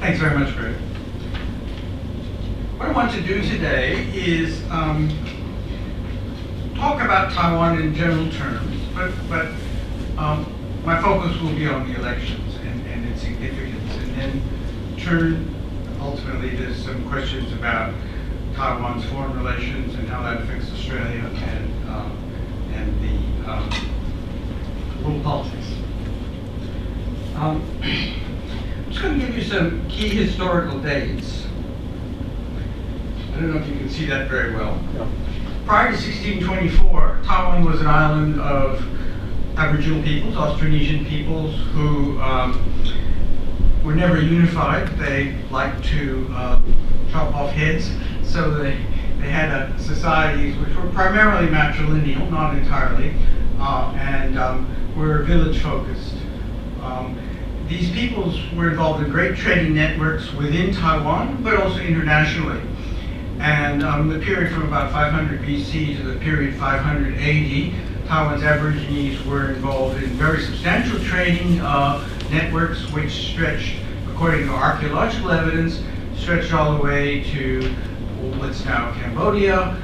Thanks very much, Greg. What I want to do today is talk about Taiwan in general terms, but my focus will be on the elections and its significance, and then turn ultimately to some questions about Taiwan's foreign relations and how that affects Australia and the world politics. I'm just going to give you some key historical dates. I don't know if you can see that very well. No. Prior to 1624, Taiwan was an island of Aboriginal peoples, Austronesian peoples, who were never unified. They liked to chop off heads, so they had societies which were primarily matrilineal, not entirely, and were village-focused. These peoples were involved in great trading networks within Taiwan, but also internationally. And the period from about 500 BC to the period 500 AD, Taiwan's Aborigines were involved in very substantial trading networks which stretched, according to archaeological evidence, stretched all the way to what's now Cambodia,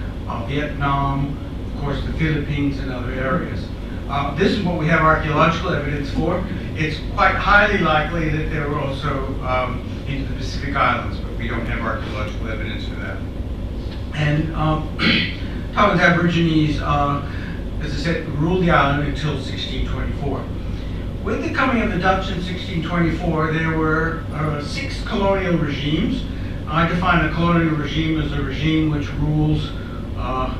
Vietnam, of course the Philippines and other areas. This is what we have archaeological evidence for. It's quite highly likely that they were also into the Pacific Islands, but we don't have archaeological evidence for that. And Taiwan's Aborigines, as I said, ruled the island until 1624. With the coming of the Dutch in 1624, there were 6 colonial regimes. I define a colonial regime as a regime which rules, a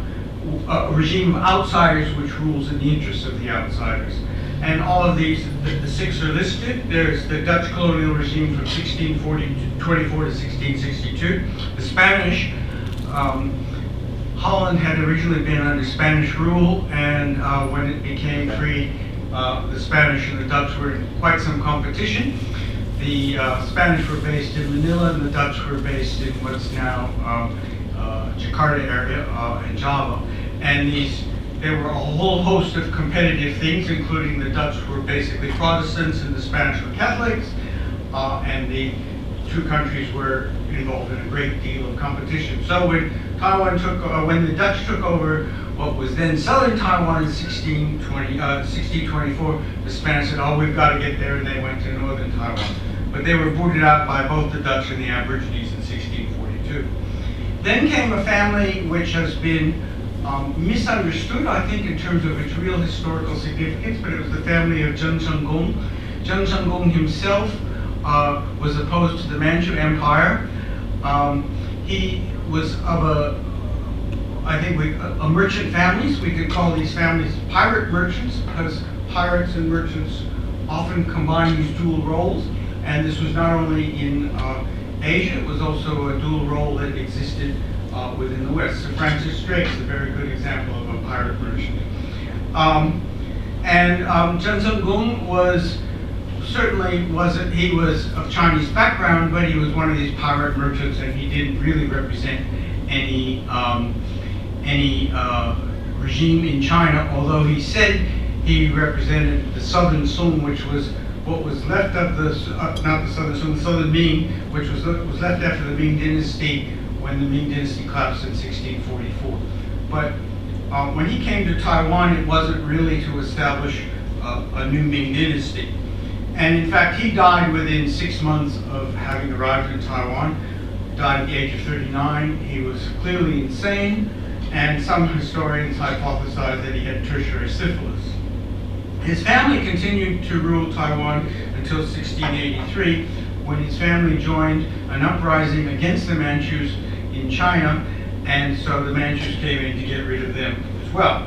regime of outsiders which rules in the interests of the outsiders. And all of these, the 6 are listed. There's the Dutch colonial regime from 1624 to 1662. The Spanish, Holland had originally been under Spanish rule, and when it became free, the Spanish and the Dutch were in quite some competition. The Spanish were based in Manila, and the Dutch were based in what's now Jakarta area and Java. And there were a whole host of competitive things, including the Dutch were basically Protestants and the Spanish were Catholics, and the two countries were involved in a great deal of competition. So when the Dutch took over what was then southern Taiwan in 1624, the Spanish said, "Oh, we've got to get there," and they went to northern Taiwan. But they were booted out by both the Dutch and the Aborigines in 1642. Then came a family which has been misunderstood, I think, in terms of its real historical significance, but it was the family of Zheng Shenggong. Zheng Shenggong himself was opposed to the Manchu Empire. He was of a merchant family, so we could call these families pirate merchants, because pirates and merchants often combine these dual roles. And this was not only in Asia, it was also a dual role that existed within the West. So Francis Drake's a very good example of a pirate merchant. Zheng Shenggong he was of Chinese background, but he was one of these pirate merchants, and he didn't really represent any regime in China, although he said he represented the Southern Song, which was what was left of the Southern Ming, which was left after the Ming Dynasty when the Ming Dynasty collapsed in 1644. But when he came to Taiwan, it wasn't really to establish a new Ming Dynasty. And in fact, he died within 6 months of having arrived in Taiwan. Died at the age of 39. He was clearly insane, and some historians hypothesize that he had tertiary syphilis. His family continued to rule Taiwan until 1683, when his family joined an uprising against the Manchus in China, and so the Manchus came in to get rid of them as well.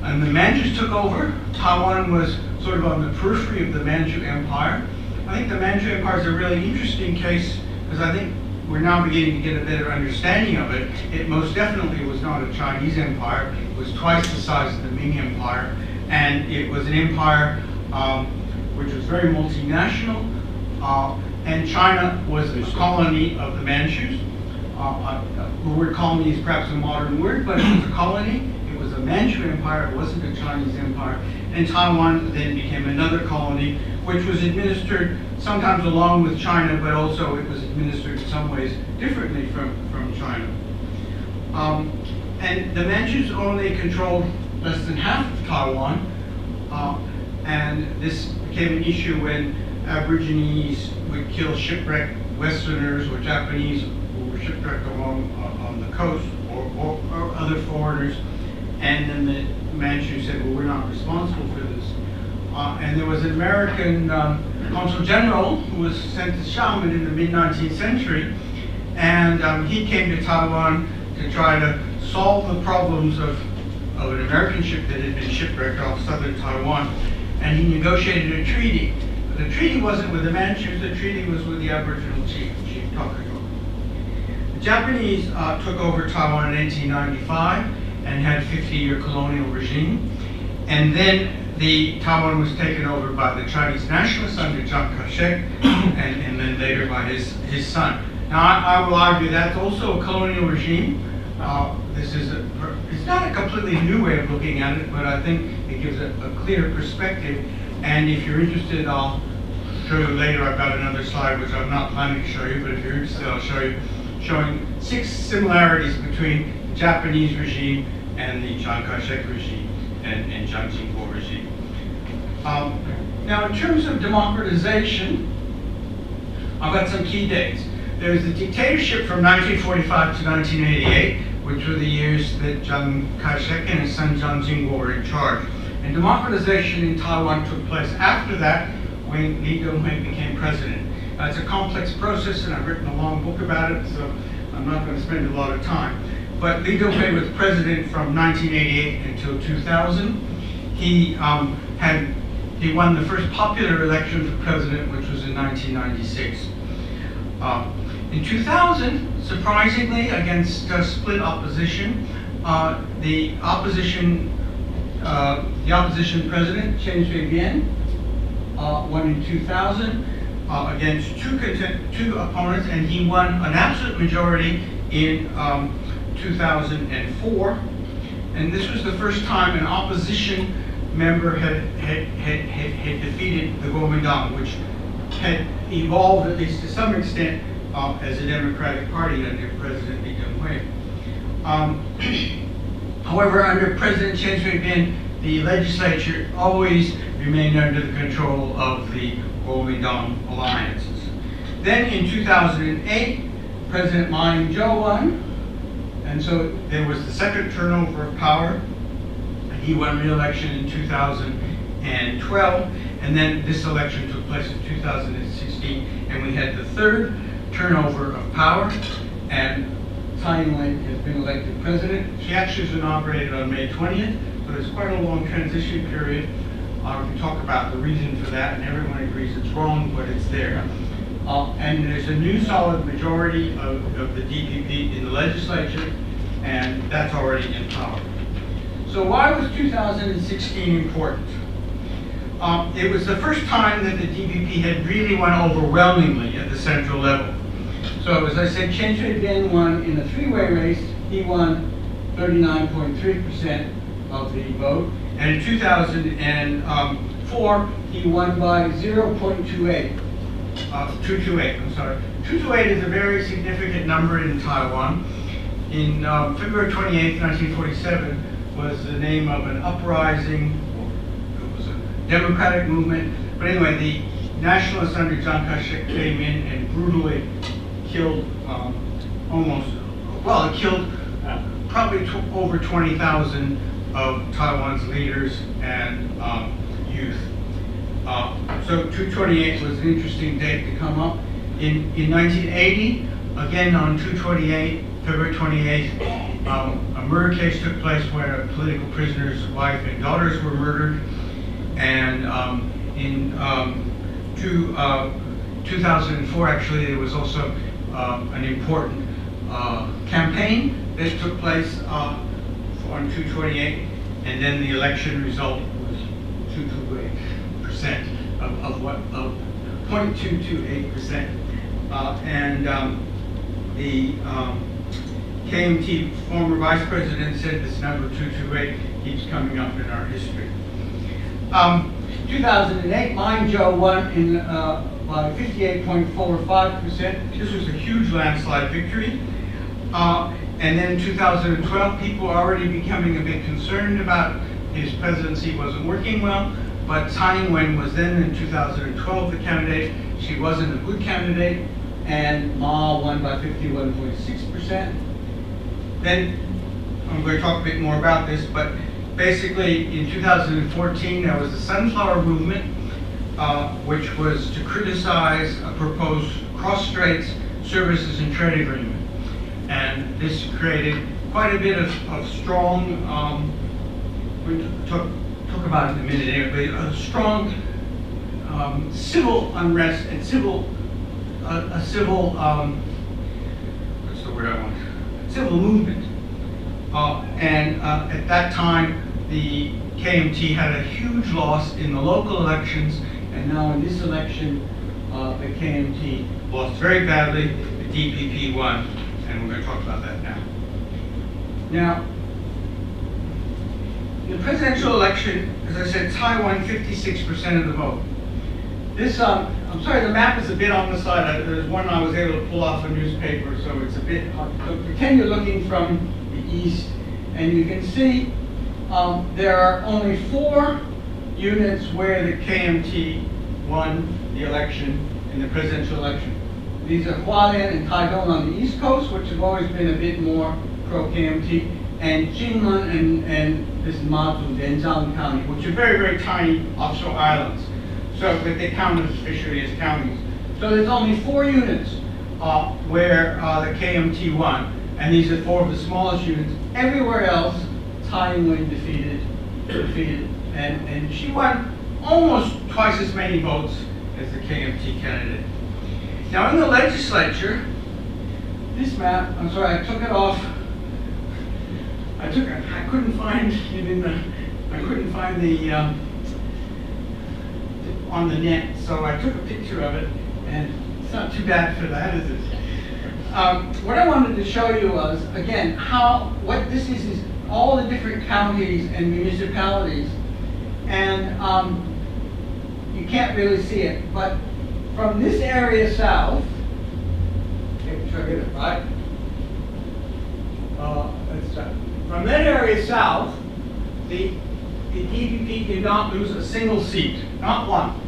And the Manchus took over. Taiwan was sort of on the periphery of the Manchu Empire. I think the Manchu Empire is a really interesting case, because I think we're now beginning to get a better understanding of it. It most definitely was not a Chinese empire. It was twice the size of the Ming Empire, and it was an empire which was very multinational, and China was a colony of the Manchus. The word colony is perhaps a modern word, but it was a colony. It was a Manchu empire. It wasn't a Chinese empire. and Taiwan then became another colony, which was administered sometimes along with China, but also it was administered in some ways differently from China. And the Manchus only controlled less than half of Taiwan, and this became an issue when Aborigines would kill shipwrecked Westerners or Japanese who were shipwrecked along on the coast, or other foreigners, and then the Manchus said, well, we're not responsible for this. And there was an American consul general who was sent to Xiamen in the mid-19th century, and he came to Taiwan to try to solve the problems of an American ship that had been shipwrecked off southern Taiwan, and he negotiated a treaty. But the treaty wasn't with the Manchus, the treaty was with the Aboriginal chief Takago. The Japanese took over Taiwan in 1895 and had a 50-year colonial regime, and then Taiwan was taken over by the Chinese nationalists under Chiang Kai-shek, and then later by his son. Now, I will argue that's also a colonial regime. It's not a completely new way of looking at it, but I think it gives a clear perspective. And if you're interested, I'll show you later. I've got another slide which I'm not planning to show you, but if you're interested, I'll show you, showing 6 similarities between the Japanese regime and the Chiang Kai-shek regime and Jiang Jingguo regime. Now, in terms of democratization, I've got some key dates. There's the dictatorship from 1945 to 1988, which were the years that Chiang Kai-shek and his son Jiang Jingguo were in charge. And democratization in Taiwan took place after that, when Lee Teng-hui became president. It's a complex process, and I've written a long book about it, so I'm not going to spend a lot of time. But Lee Teng-hui was president from 1988 until 2000. He won the first popular election for president, which was in 1996. In 2000, surprisingly, against split opposition, the opposition president, Chen Shui-bian, won in 2000 against two opponents, and he won an absolute majority in 2004. And this was the first time an opposition member had defeated the Kuomintang, which had evolved, at least to some extent, as a Democratic Party under President Lee Teng-hui. However, under President Chen Shui-bian, the legislature always remained under the control of the Kuomintang alliances. Then in 2008, President Ma Ying-jeou won, and so there was the second turnover of power. He won re-election in 2012, and then this election took place in 2016, and we had the third turnover of power, and Tsai Ing-wen has been elected president. She actually was inaugurated on May 20th, so there's quite a long transition period. We can talk about the reason for that, and everyone agrees it's wrong, but it's there. And there's a new solid majority of the DPP in the legislature, and that's already in power. So why was 2016 important? It was the first time that the DPP had really won overwhelmingly at the central level. So as I said, Chen Shui-bian won in a three-way race. He won 39.3% of the vote. And in 2004, he won by 228, I'm sorry. 228 is a very significant number in Taiwan. In February 28, 1947, was the name of an uprising. It was a democratic movement. But anyway, the nationalists under Chiang Kai-shek came in and brutally killed probably over 20,000 of Taiwan's leaders and youth. So 228 was an interesting date to come up. In 1980, again on 228, February 28th, a murder case took place where a political prisoner's wife and daughters were murdered. And in 2004, actually, there was also an important campaign that took place on 228, and then the election result was 228% of 0.228%. The KMT former vice president said this number 228 keeps coming up in our history. 2008, Mine Joe won in by 58.45%. This was a huge landslide victory. And then 2012, people were already becoming a bit concerned about his presidency wasn't working well. But Tsai Ing-wen was then in 2012 the candidate. She wasn't a good candidate, and Ma won by 51.6%. Then I'm going to talk a bit more about this, but basically in 2014 there was the Sunflower Movement, which was to criticize a proposed cross-strait services and trade agreement. And this created quite a bit of strong, we'll talk about it in a minute anyway, but a strong civil unrest and what's the word I want? Civil movement. At that time, the KMT had a huge loss in the local elections, and now in this election, the KMT lost very badly. The DPP won, and we're going to talk about that now. Now, in the presidential election, as I said, Tsai won 56% of the vote. This, I'm sorry, the map is a bit on the side. There's one I was able to pull off a newspaper, so it's a bit hard. So pretend you're looking from the east, and you can see there are only 4 units where the KMT won the election in the presidential election. These are Hualien and Taitung on the east coast, which have always been a bit more pro-KMT, and Jinmen and this is Mazu, Lianzhang County, which are very, very tiny offshore islands. So that they count officially as counties. So there's only 4 units where the KMT won, and these are 4 of the smallest units. Everywhere else, Tsai Ing-wen defeated, and she won almost twice as many votes as the KMT candidate. Now in the legislature, this map, I'm sorry, I took it off. I couldn't find it in the, on the net, so I took a picture of it, and it's not too bad for that, is it? What I wanted to show you was, again, what this is all the different counties and municipalities, and you can't really see it, but from this area south, make sure I get it right, from that area south, the DPP did not lose a single seat, not one.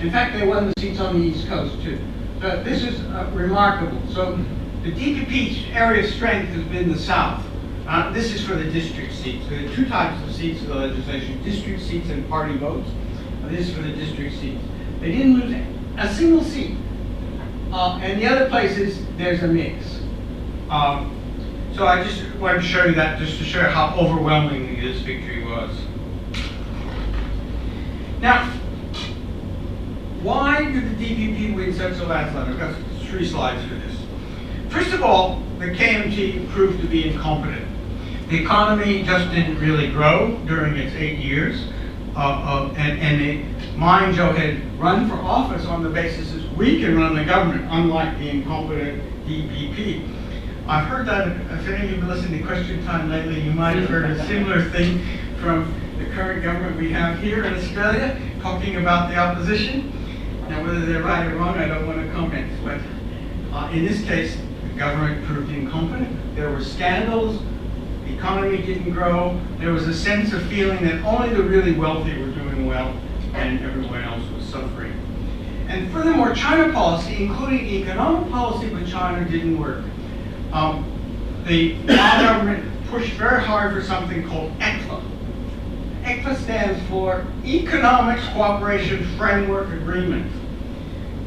In fact, they won the seats on the East Coast too. So this is remarkable. So the DPP's area of strength has been the South. This is for the district seats. There are 2 types of seats in the legislation, district seats and party votes. This is for the district seats. They didn't lose a single seat. And the other places, there's a mix. So I just wanted to show you that just to show you how overwhelming this victory was. Now, why did the DPP win such a landslide? I've got 3 slides for this. First of all, the KMT proved to be incompetent. The economy just didn't really grow during its 8 years, and Mine Joe had run for office on the basis that we can run the government, unlike the incompetent DPP. I've heard that, if any of you have been listening to Question Time lately, you might have heard a similar thing from the current government we have here in Australia, talking about the opposition. Now, whether they're right or wrong, I don't want to comment, but in this case, the government proved incompetent. There were scandals, the economy didn't grow, there was a sense of feeling that only the really wealthy were doing well and everyone else was suffering. And furthermore, China policy, including economic policy with China, didn't work. The Mao government pushed very hard for something called ECFA. ECFA stands for Economic Cooperation Framework Agreement.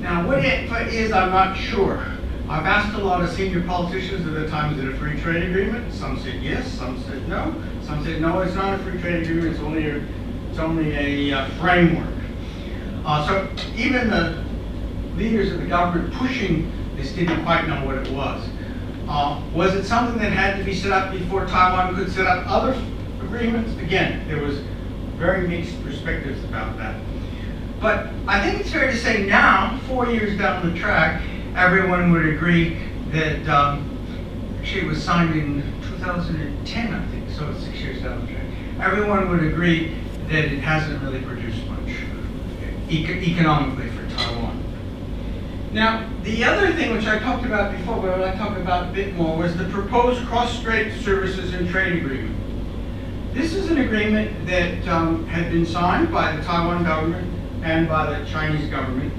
Now, what ECFA is, I'm not sure. I've asked a lot of senior politicians at the time, is it a free trade agreement? Some said yes, some said no. Some said no, it's not a free trade agreement, it's only a framework. So even the leaders of the government pushing this didn't quite know what it was. Was it something that had to be set up before Taiwan could set up other agreements? Again, there was very mixed perspectives about that. But I think it's fair to say now, 4 years down the track, everyone would agree that actually it was signed in 2010, I think, so it's 6 years down the track. Everyone would agree that it hasn't really produced much economically for Taiwan. Now, the other thing which I talked about before, but I'd like to talk about a bit more, was the proposed cross-strait services and trade agreement. This is an agreement that had been signed by the Taiwan government and by the Chinese government,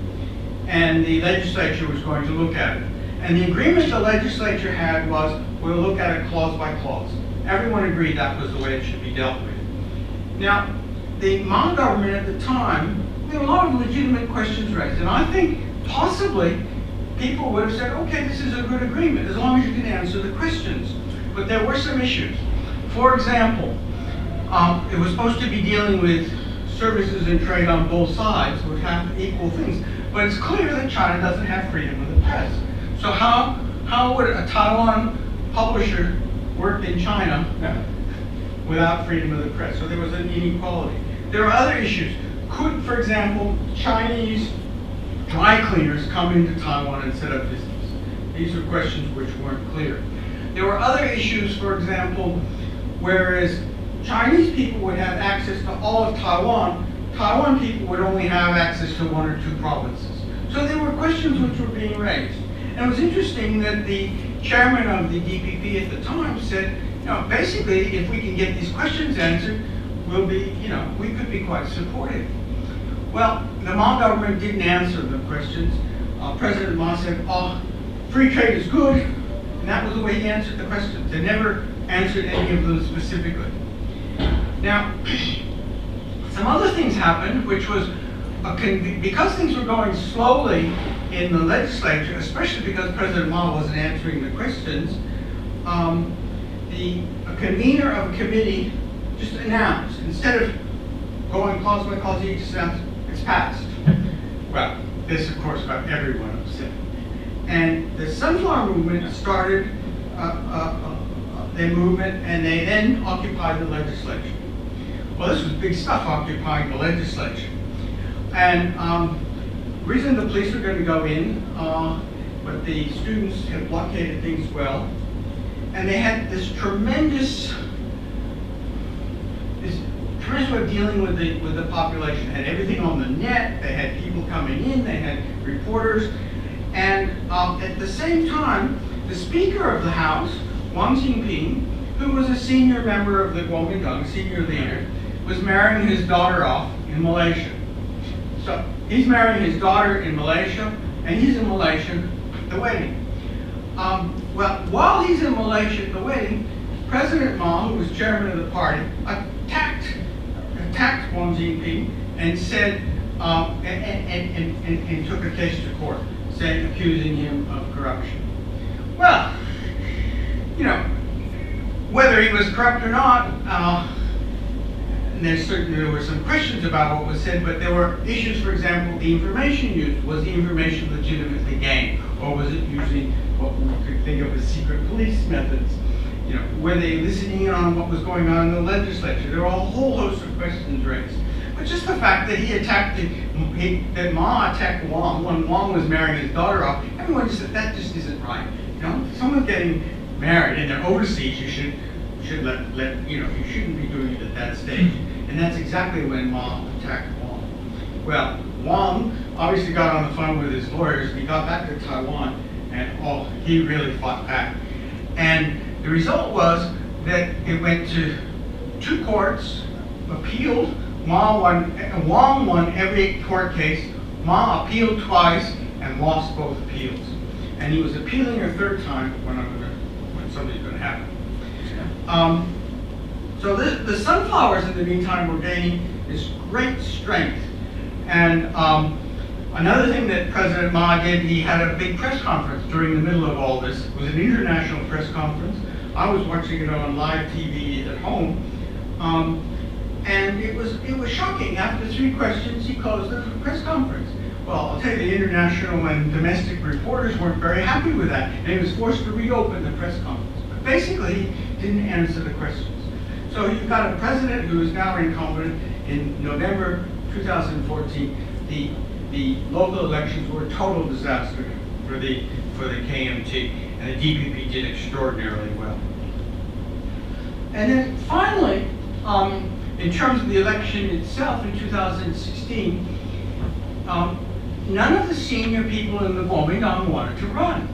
and the legislature was going to look at it. And the agreement the legislature had was, we'll look at it clause by clause. Everyone agreed that was the way it should be dealt with. Now, the Ma government at the time, there were a lot of legitimate questions raised, and I think possibly people would have said, okay, this is a good agreement as long as you can answer the questions. But there were some issues. For example, it was supposed to be dealing with services and trade on both sides, would have equal things. But it's clear that China doesn't have freedom of the press. So how would a Taiwan publisher work in China without freedom of the press? So there was an inequality. There are other issues. Could, for example, Chinese dry cleaners come into Taiwan and set up business? These are questions which weren't clear. There were other issues, for example, whereas Chinese people would have access to all of Taiwan, Taiwan people would only have access to one or two provinces. So there were questions which were being raised. And it was interesting that the chairman of the DPP at the time said, basically, if we can get these questions answered, we'll be, we could be quite supportive. Well, the Ma government didn't answer the questions. President Ma said, free trade is good, and that was the way he answered the questions. They never answered any of them specifically. Now, some other things happened, which was, because things were going slowly in the legislature, especially because President Ma wasn't answering the questions, the convener of a committee just announced, instead of going clause by clause, he just announced, it's passed. Well, this of course got everyone upset. And the Sunflower Movement started their movement, and they then occupied the legislature. Well, this was big stuff, occupying the legislature. And the reason the police were going to go in, but the students had blockaded things well, and they had this tremendous way of dealing with the population. They had everything on the net, they had people coming in, they had reporters, and at the same time, the Speaker of the House, Wang Jinping, who was a senior member of the Kuomintang, senior leader, was marrying his daughter off in Malaysia. So he's marrying his daughter in Malaysia, and he's in Malaysia at the wedding. Well, while he's in Malaysia at the wedding, President Ma, who was chairman of the party, attacked Wang Jinping and said, and took a case to court, accusing him of corruption. Well, whether he was corrupt or not, and there were some questions about what was said, but there were issues, for example, the information used. Was the information legitimately gained? Or was it using what we could think of as secret police methods? Were they listening in on what was going on in the legislature? There were a whole host of questions raised. But just the fact that that Ma attacked Wang when Wang was marrying his daughter off, everyone just said, that just isn't right. If someone's getting married and they're overseas, you should you shouldn't be doing it at that stage. And that's exactly when Ma attacked Wang. Well, Wang obviously got on the phone with his lawyers. He got back to Taiwan, and he really fought back. And the result was that it went to two courts, appealed. Wang won every court case. Ma appealed twice and lost both appeals. And he was appealing a third time when something's going to happen. So the sunflowers in the meantime were gaining this great strength. And another thing that President Ma did, he had a big press conference during the middle of all this. It was an international press conference. I was watching it on live TV at home. And it was shocking. After 3 questions, he closed the press conference. Well, I'll tell you, the international and domestic reporters weren't very happy with that, and he was forced to reopen the press conference. But basically, he didn't answer the questions. So you've got a president who is now incumbent. In November 2014, the local elections were a total disaster for the KMT, and the DPP did extraordinarily well. And then finally, in terms of the election itself in 2016, none of the senior people in the Kuomintang wanted to run.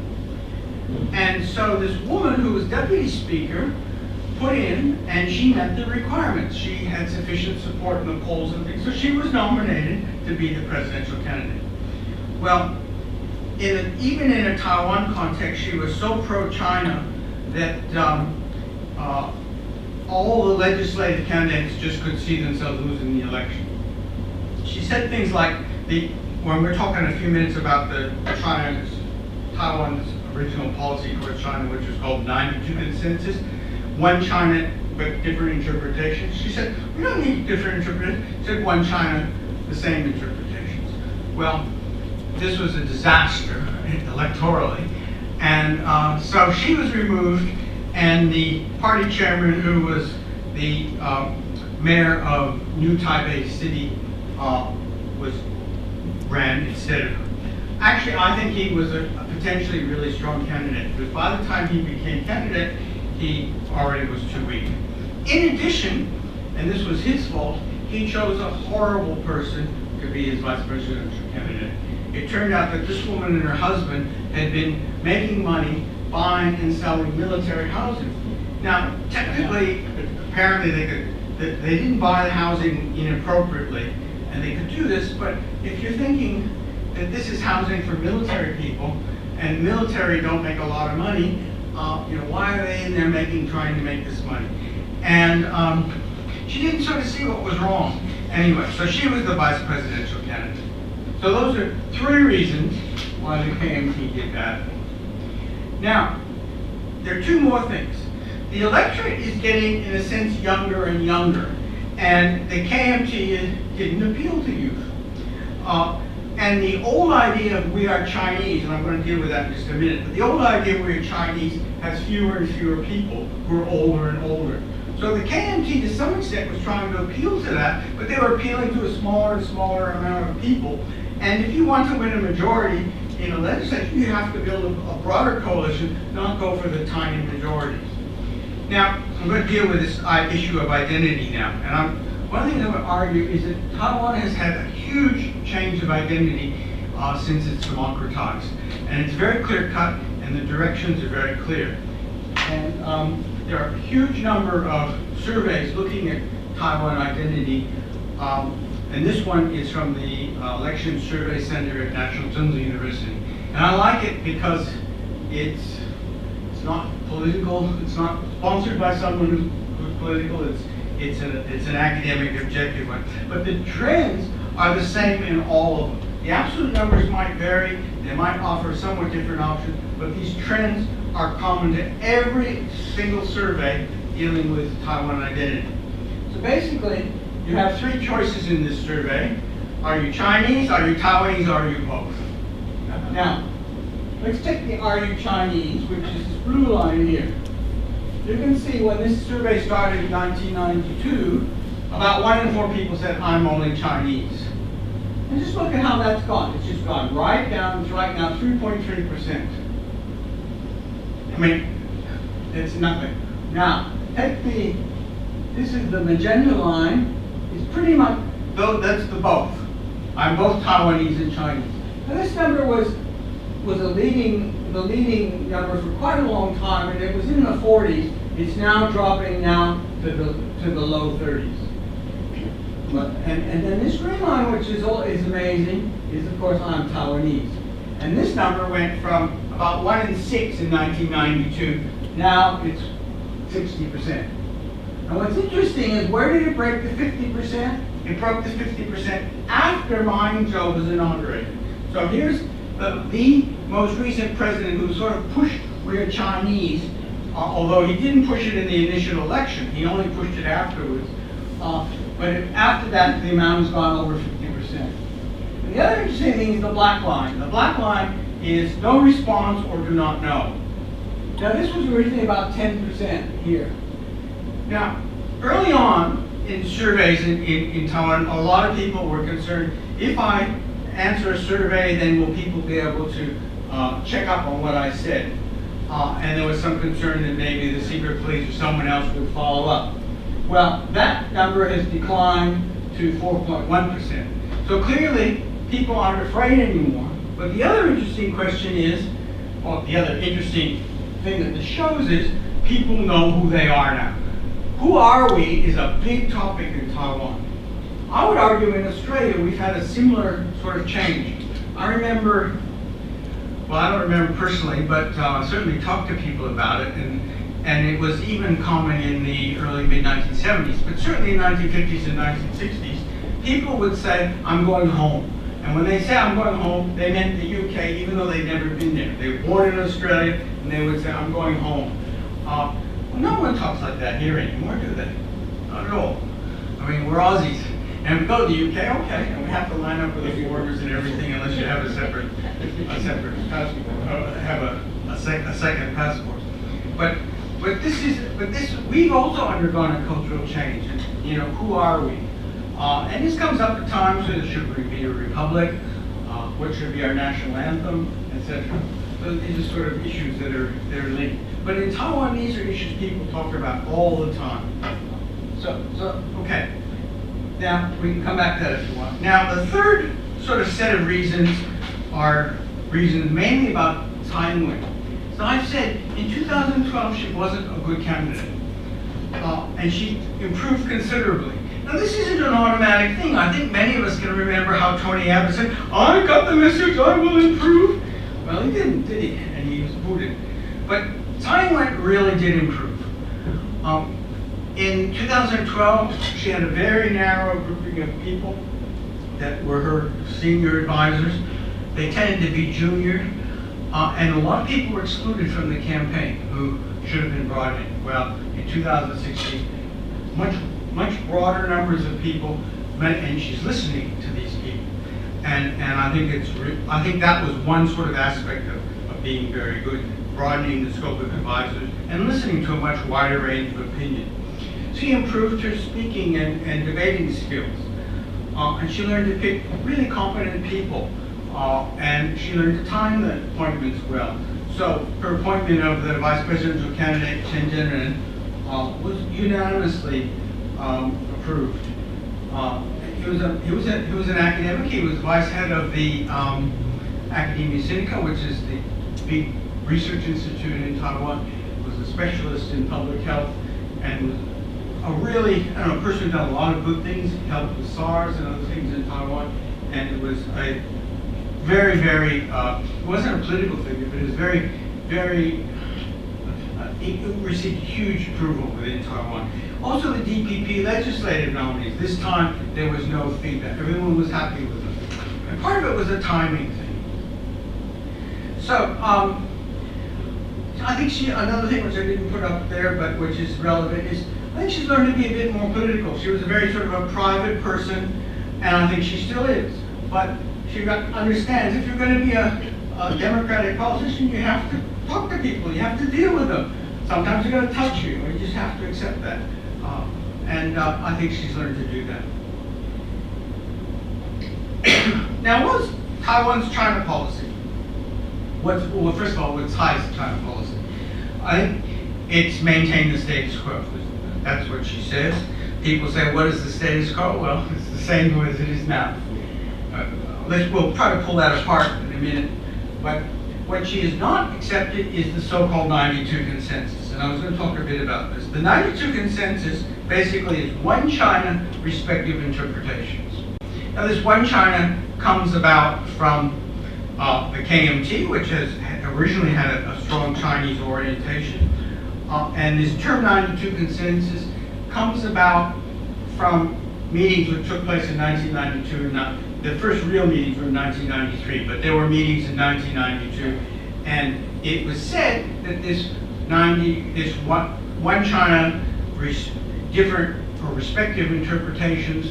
And so this woman who was deputy speaker put in, and she met the requirements. She had sufficient support in the polls and things, so she was nominated to be the presidential candidate. Well, even in a Taiwan context, she was so pro-China that all the legislative candidates just could see themselves losing the election. She said things like, when we're talking a few minutes about Taiwan's original policy towards China, which was called 9-2 consensus, one China but different interpretations. She said, we don't need different interpretations. She said, one China, the same interpretations. Well, this was a disaster electorally. And so she was removed, and the party chairman, who was the mayor of New Taipei City, ran instead of her. Actually, I think he was a potentially really strong candidate, because by the time he became candidate, he already was too weak. In addition, and this was his fault, he chose a horrible person to be his vice presidential candidate. It turned out that this woman and her husband had been making money buying and selling military housing. Now, technically, apparently they didn't buy the housing inappropriately, and they could do this, but if you're thinking that this is housing for military people, and military don't make a lot of money, why are they in there trying to make this money? And she didn't sort of see what was wrong. Anyway, so she was the vice presidential candidate. So those are three reasons why the KMT did badly. Now, there are two more things. The electorate is getting, in a sense, younger and younger, and the KMT didn't appeal to youth. And the old idea of we are Chinese, and I'm going to deal with that in just a minute, but the old idea of we are Chinese has fewer and fewer people who are older and older. So the KMT, to some extent, was trying to appeal to that, but they were appealing to a smaller and smaller amount of people. And if you want to win a majority in a legislature, you have to build a broader coalition, not go for the tiny majorities. Now, I'm going to deal with this issue of identity now. And one of the things I'm going to argue is that Taiwan has had a huge change of identity since it's democratized. And it's very clear-cut, and the directions are very clear. And there are a huge number of surveys looking at Taiwan identity. And this one is from the Election Survey Center at National Taiwan University. And I like it because it's not political, it's not sponsored by someone who's political, it's an academic objective one. But the trends are the same in all of them. The absolute numbers might vary, they might offer somewhat different options, but these trends are common to every single survey dealing with Taiwan identity. So basically, you have three choices in this survey. Are you Chinese, are you Taiwanese, or are you both? Now, let's take the are you Chinese, which is this blue line here. You can see when this survey started in 1992, about 1 in 4 people said, I'm only Chinese. And just look at how that's gone. It's just gone right down. It's right now 3.3%. I mean, it's nothing. Now, this is the magenta line. It's pretty much, that's the both. I'm both Taiwanese and Chinese. Now this number was the leading number for quite a long time, and it was in the 40s. It's now dropping now to the low 30s. And then this green line, which is amazing, is of course I'm Taiwanese. And this number went from about 1 in 6 in 1992. Now it's 60%. And what's interesting is, where did it break the 50%? It broke the 50% after Ma Ying-jeou was inaugurated. So here's the most recent president who sort of pushed we're Chinese, although he didn't push it in the initial election. He only pushed it afterwards. But after that, the amount has gone over 50%. And the other interesting thing is the black line. The black line is no response or do not know. Now this was originally about 10% here. Now, early on in surveys in Taiwan, a lot of people were concerned, if I answer a survey, then will people be able to check up on what I said? And there was some concern that maybe the secret police or someone else would follow up. Well, that number has declined to 4.1%. So clearly, people aren't afraid anymore. But the other interesting question is, well, the other interesting thing that this shows is people know who they are now. Who are we is a big topic in Taiwan. I would argue in Australia we've had a similar sort of change. I remember, well, I don't remember personally, but certainly talked to people about it, and it was even common in the early mid-1970s, but certainly in the 1950s and 1960s, people would say, I'm going home. And when they say I'm going home, they meant the UK, even though they'd never been there. They were born in Australia, and they would say, I'm going home. Well, no one talks like that here anymore, do they? Not at all. I mean, we're Aussies. And if we go to the UK, okay, and we have to line up with the borders and everything unless you have a separate passport, have a second passport. But we've also undergone a cultural change. And, you know, who are we? And this comes up at times, so should we be a republic? What should be our national anthem, etc. So these are sort of issues that are linked. But in Taiwan, these are issues people talk about all the time. So okay. Now, we can come back to that if you want. Now, the third sort of set of reasons are reasons mainly about Tsai Ing-wen. So I've said in 2012 she wasn't a good candidate, and she improved considerably. Now, this isn't an automatic thing. I think many of us can remember how Tony Abbott said, I got the message, I will improve. Well, he didn't, did he? And he was booted. But Tsai Ing-wen really did improve. In 2012, she had a very narrow grouping of people that were her senior advisors. They tended to be junior, and a lot of people were excluded from the campaign who should have been brought in. Well, in 2016, much broader numbers of people, and she's listening to these people. And I think that was one sort of aspect of being very good, broadening the scope of advisors and listening to a much wider range of opinion. She improved her speaking and debating skills. And she learned to pick really competent people. And she learned to time the appointments well. So her appointment of the vice presidential candidate, Chen Jianren, was unanimously approved. He was an academic. He was vice head of the Academia Sinica, which is the big research institute in Taiwan. He was a specialist in public health and was a really, person who done a lot of good things. He helped with SARS and other things in Taiwan, and it was a very, very, it wasn't a political figure, but it was very, very, he received huge approval within Taiwan. Also the DPP legislative nominees, this time there was no feedback. Everyone was happy with them. And part of it was a timing thing. So, I think another thing which I didn't put up there, but which is relevant, is I think she's learned to be a bit more political. She was a very sort of a private person, and I think she still is. But she understands if you're going to be a Democratic politician, you have to talk to people, you have to deal with them. Sometimes they're going to touch you, and you just have to accept that. And I think she's learned to do that. Now, what's Taiwan's China policy? Well, first of all, what's Tsai's China policy? I think it's maintain the status quo. That's what she says. People say, what is the status quo? Well, it's the same as it is now. We'll try to pull that apart in a minute. But what she has not accepted is the so-called 92 consensus. And I was going to talk a bit about this. The 92 consensus basically is one China, respective interpretations. Now, this one China comes about from the KMT, which has originally had a strong Chinese orientation. And this term 92 consensus comes about from meetings which took place in 1992. And the first real meetings were in 1993, but there were meetings in 1992. And it was said that this one China, different or respective interpretations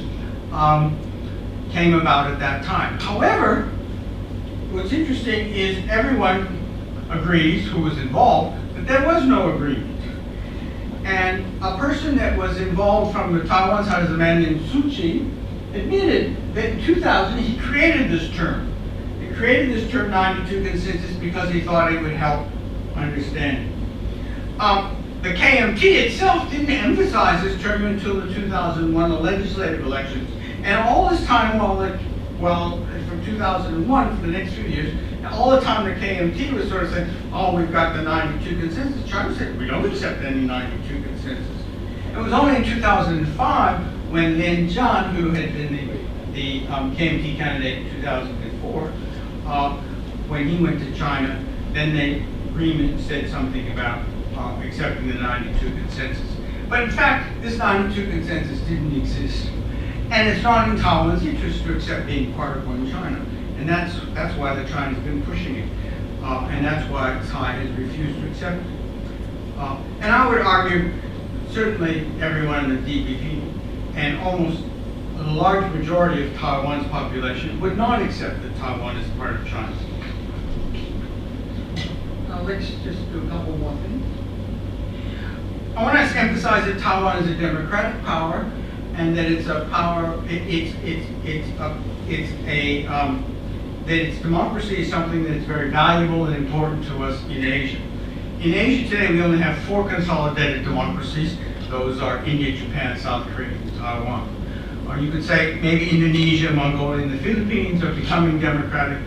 came about at that time. However, what's interesting is everyone agrees who was involved that there was no agreement. And a person that was involved from the Taiwan side is a man named Su Qi, admitted that in 2000 he created this term. He created this term 92 consensus because he thought it would help understanding. the KMT itself didn't emphasize this term until the 2001 legislative elections. And all this time, from 2001 for the next few years, all the time the KMT was sort of saying, oh, we've got the 92 consensus. China said, we don't accept any 92 consensus. It was only in 2005 when Lin Jian, who had been the KMT candidate in 2004, when he went to China, then the agreement said something about accepting the 92 consensus. But in fact, this 92 consensus didn't exist. And it's not in Taiwan's interest to accept being part of one China. And that's why the China's been pushing it. And that's why Tsai has refused to accept it. And I would argue, certainly everyone in the DPP and almost a large majority of Taiwan's population would not accept that Taiwan is part of China. Let's just do a couple more things. I want to emphasize that Taiwan is a democratic power, and that it's a power. That its democracy is something that's very valuable and important to us in Asia. In Asia today, we only have 4 consolidated democracies. Those are India, Japan, South Korea, and Taiwan. Or you could say maybe Indonesia, Mongolia, and the Philippines are becoming democratic,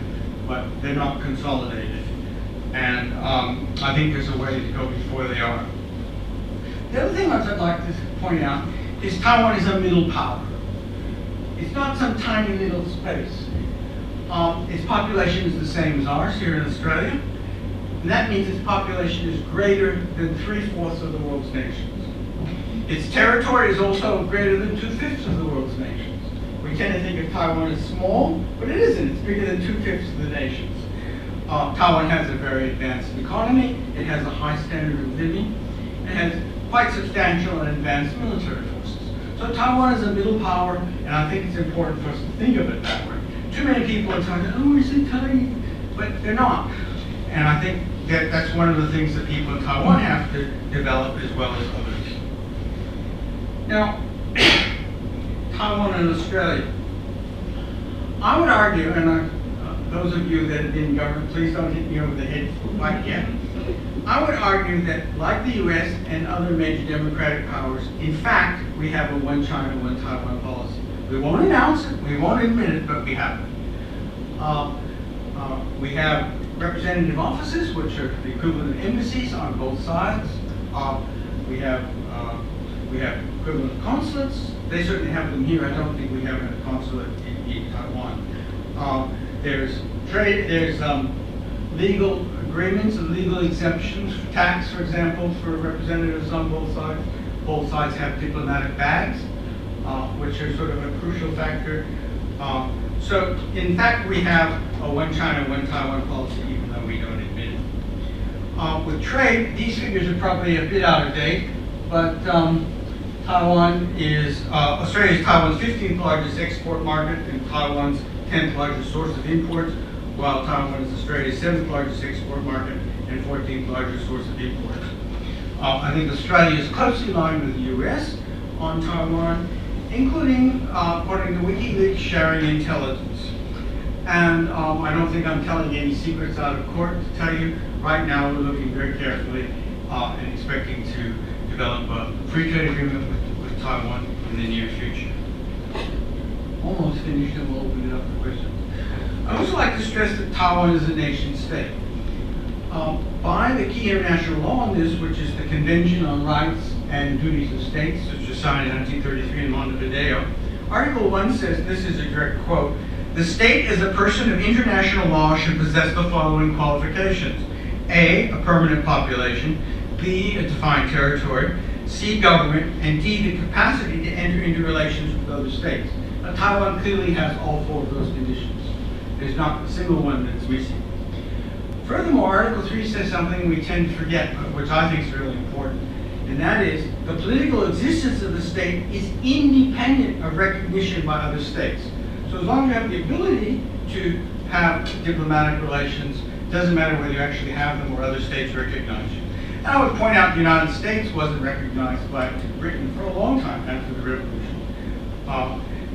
but they're not consolidated. And I think there's a way to go before they are. The other thing I'd like to point out is Taiwan is a middle power. It's not some tiny little space. Its population is the same as ours here in Australia. And that means its population is greater than 3/4 of the world's nations. Its territory is also greater than 2/5 of the world's nations. We tend to think of Taiwan as small, but it isn't. It's bigger than 2/5 of the nations. Taiwan has a very advanced economy. It has a high standard of living. It has quite substantial and advanced military forces. So Taiwan is a middle power, and I think it's important for us to think of it that way. Too many people are talking, oh, we're so tiny, but they're not. And I think that that's one of the things that people in Taiwan have to develop as well as others. Now, Taiwan and Australia. I would argue, and those of you that have been in government, please don't hit me over the head quite yet. I would argue that, like the US and other major democratic powers, in fact, we have a one China, one Taiwan policy. We won't announce it, we won't admit it, but we have it. We have representative offices, which are the equivalent of embassies on both sides. We have equivalent consulates. They certainly have them here. I don't think we have a consulate in Taiwan. There's trade. There's legal agreements and legal exemptions for tax, for example, for representatives on both sides. Both sides have diplomatic bags, which are sort of a crucial factor. So, in fact, we have a one China, one Taiwan policy, even though we don't admit it. With trade, these figures are probably a bit out of date, but Taiwan is, Australia is Taiwan's 15th largest export market and Taiwan's 10th largest source of imports, while Taiwan is Australia's 7th largest export market and 14th largest source of imports. I think Australia is closely aligned with the US on Taiwan, including, according to WikiLeaks, sharing intelligence. And I don't think I'm telling any secrets out of court to tell you. Right now, we're looking very carefully and expecting to develop a free trade agreement with Taiwan in the near future. Almost finished, and we'll open it up for questions. I'd also like to stress that Taiwan is a nation state. By the key international law on this, which is the Convention on Rights and Duties of States, which was signed in 1933 in Montevideo, Article 1 says, this is a direct quote, "The state as a person of international law should possess the following qualifications. A permanent population, B, a defined territory, C, government, and D, the capacity to enter into relations with other states." Now, Taiwan clearly has all 4 of those conditions. There's not a single one that's missing. Furthermore, Article 3 says something we tend to forget, but which I think is really important, and that is the political existence of the state is independent of recognition by other states. So as long as you have the ability to have diplomatic relations, it doesn't matter whether you actually have them or other states recognize you. And I would point out the United States wasn't recognized by Britain for a long time after the Revolution.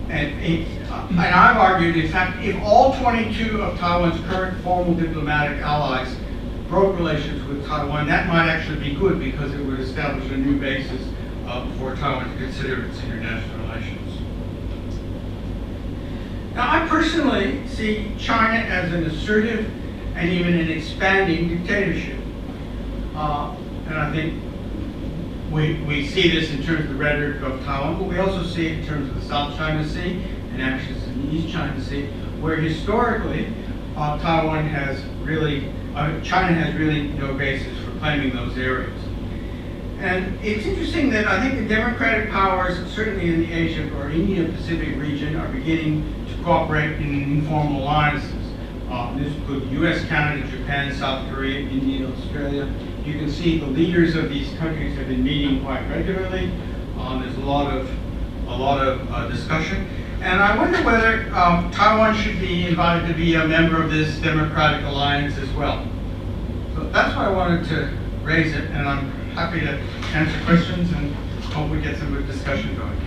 And I've argued, in fact, if all 22 of Taiwan's current formal diplomatic allies broke relations with Taiwan, that might actually be good because it would establish a new basis for Taiwan to consider its international relations. Now, I personally see China as an assertive and even an expanding dictatorship. And I think we see this in terms of the rhetoric of Taiwan, but we also see it in terms of the South China Sea and actions in the East China Sea, where historically China has really no basis for claiming those areas. And it's interesting that I think the democratic powers, certainly in the Asia or Indo-Pacific region, are beginning to cooperate in informal alliances. This includes U.S., Canada, Japan, South Korea, India, Australia. You can see the leaders of these countries have been meeting quite regularly. There's a lot of discussion. And I wonder whether Taiwan should be invited to be a member of this democratic alliance as well. So that's why I wanted to raise it, and I'm happy to answer questions and hope we get some good discussion going.